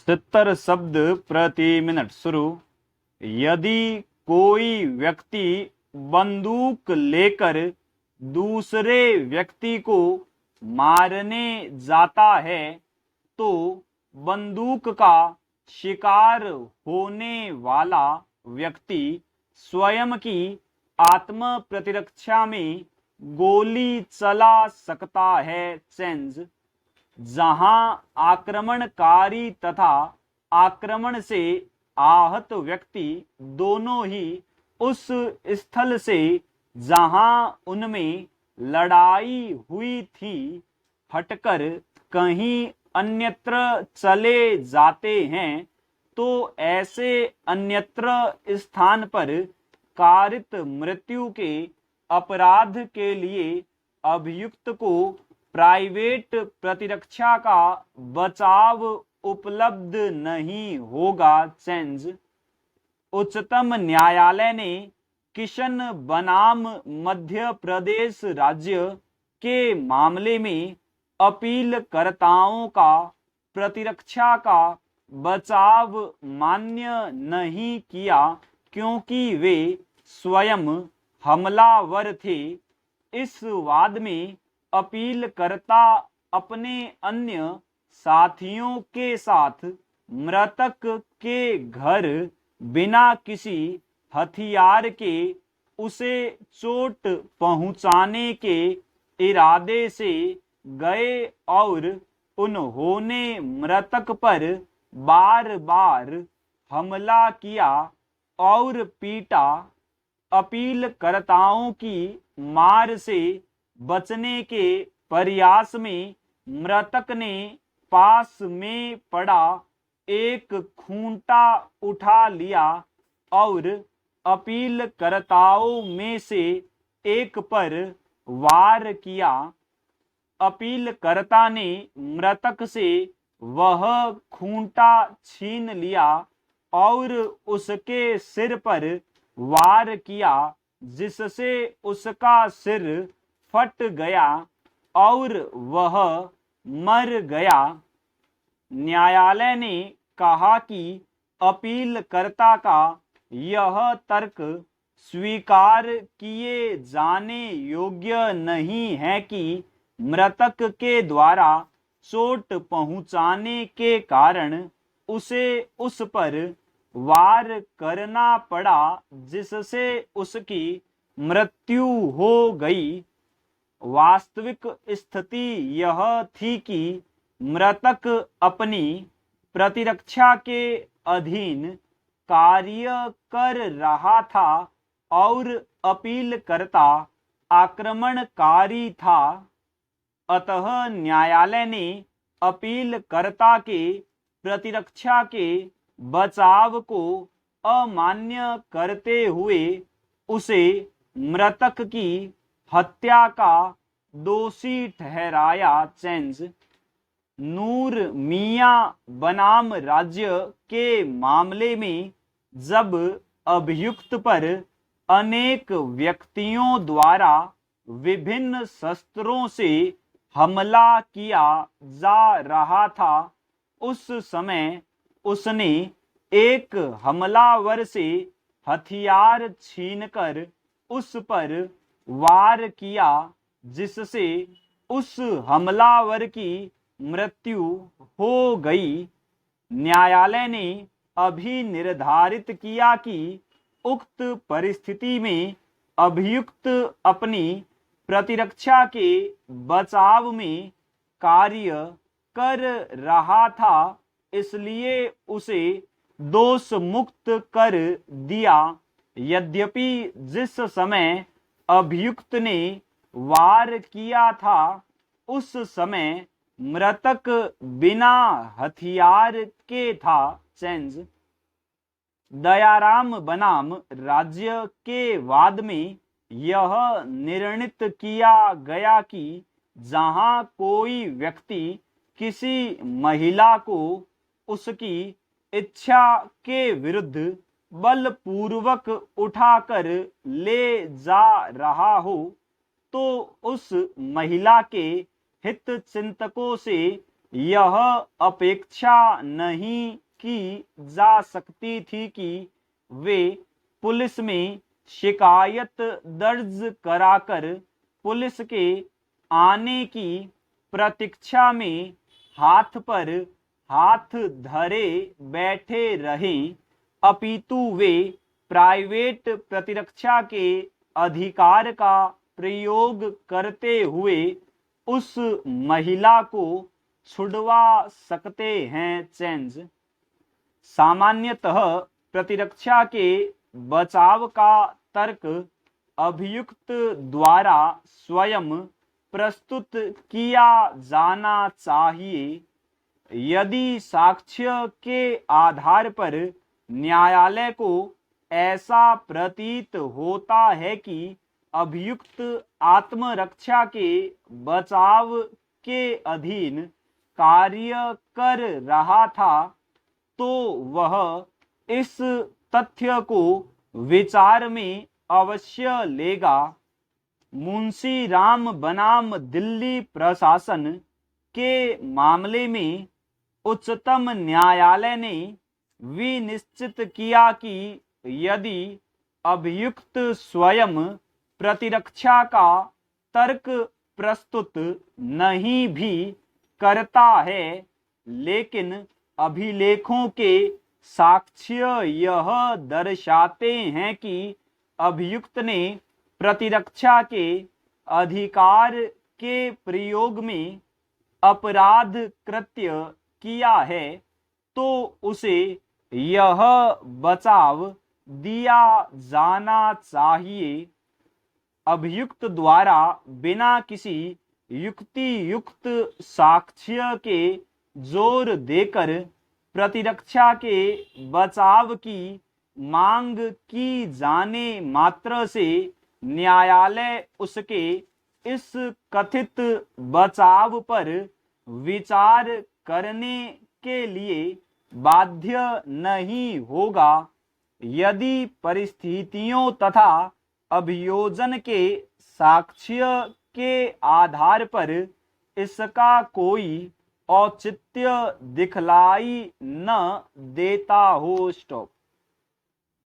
70 शब्द प्रति मिनट शुरू। यदि कोई व्यक्ति बंदूक लेकर दूसरे व्यक्ति को मारने जाता है तो बंदूक का शिकार होने वाला व्यक्ति स्वयं की आत्म प्रतिरक्षा में गोली चला सकता है। चेंज जहां आक्रमणकारी तथा आक्रमण से आहत व्यक्ति दोनों ही उस स्थल से जहां उनमें लड़ाई हुई थी हटकर कहीं अन्यत्र चले जाते हैं तो ऐसे अन्यत्र स्थान पर कारित मृत्यु के अपराध के लिए अभियुक्त को प्राइवेट प्रतिरक्षा का बचाव उपलब्ध नहीं होगा। चेंज उच्चतम न्यायालय ने किशन बनाम मध्य प्रदेश राज्य के मामले में अपीलकर्ताओं का प्रतिरक्षा का बचाव मान्य नहीं किया क्योंकि वे स्वयं हमलावर थे। इस वाद में अपीलकर्ता अपने अन्य साथियों के साथ मृतक के घर बिना किसी हथियार के उसे चोट पहुंचाने के इरादे से गए और उन्होंने मृतक पर बार बार हमला किया और पीटा। अपीलकर्ताओं की मार से बचने के प्रयास में मृतक ने पास में पड़ा एक खूंटा उठा लिया और अपीलकर्ताओं में से एक पर वार किया। अपीलकर्ता ने मृतक से वह खूंटा छीन लिया और उसके सिर पर वार किया जिससे उसका सिर फट गया और वह मर गया। न्यायालय ने कहा कि अपीलकर्ता का यह तर्क स्वीकार किए जाने योग्य नहीं है कि मृतक के द्वारा चोट पहुंचाने के कारण उसे उस पर वार करना पड़ा जिससे उसकी मृत्यु हो गई। वास्तविक स्थिति यह थी कि मृतक अपनी प्रतिरक्षा के अधीन कार्य कर रहा था और अपीलकर्ता आक्रमणकारी था। अतः न्यायालय ने अपीलकर्ता के प्रतिरक्षा के बचाव को अमान्य करते हुए उसे मृतक की हत्या का दोषी ठहराया। चेंज नूर मियां बनाम राज्य के मामले में जब अभियुक्त पर अनेक व्यक्तियों द्वारा विभिन्न शस्त्रों से हमला किया जा रहा था उस समय उसने एक हमलावर से हथियार छीनकर उस पर वार किया जिससे उस हमलावर की मृत्यु हो गई। न्यायालय ने अभी निर्धारित किया कि उक्त परिस्थिति में अभियुक्त अपनी प्रतिरक्षा के बचाव में कार्य कर रहा था इसलिए उसे दोष मुक्त कर दिया। यद्यपि जिस समय अभियुक्त ने वार किया था उस समय मृतक बिना हथियार के था। चेंज दयाराम बनाम राज्य के वाद में यह निर्णित किया गया कि जहां कोई व्यक्ति किसी महिला को उसकी इच्छा के विरुद्ध बलपूर्वक उठाकर ले जा रहा हो तो उस महिला के हित चिंतकों से यह अपेक्षा नहीं की जा सकती थी कि वे पुलिस में शिकायत दर्ज कराकर पुलिस के आने की प्रतीक्षा में हाथ पर हाथ धरे बैठे रहें, अपितु वे प्राइवेट प्रतिरक्षा के अधिकार का प्रयोग करते हुए उस महिला को छुड़वा सकते हैं। चेंज सामान्यतः प्रतिरक्षा के बचाव का तर्क अभियुक्त द्वारा स्वयं प्रस्तुत किया जाना चाहिए। यदि साक्ष्य के आधार पर न्यायालय को ऐसा प्रतीत होता है कि अभियुक्त आत्मरक्षा के बचाव के अधीन कार्य कर रहा था, तो वह इस तथ्य को विचार में अवश्य लेगा। मुंशी राम बनाम दिल्ली प्रशासन के मामले में उच्चतम न्यायालय ने विनिश्चित किया कि यदि अभियुक्त स्वयं प्रतिरक्षा का तर्क प्रस्तुत नहीं भी करता है, लेकिन अभिलेखों के साक्ष्य यह दर्शाते हैं कि अभियुक्त ने प्रतिरक्षा के अधिकार के प्रयोग में अपराध कृत्य किया है, तो उसे यह बचाव दिया जाना चाहिए। अभियुक्त द्वारा बिना किसी युक्ति युक्त साक्ष्य के जोर देकर प्रतिरक्षा के बचाव की मांग की जाने मात्र से न्यायालय उसके इस कथित बचाव पर विचार करने के लिए बाध्य नहीं होगा। यदि परिस्थितियों तथा अभियोजन के साक्ष्य के आधार पर इसका कोई औचित्य दिखलाई न देता हो। स्टॉप।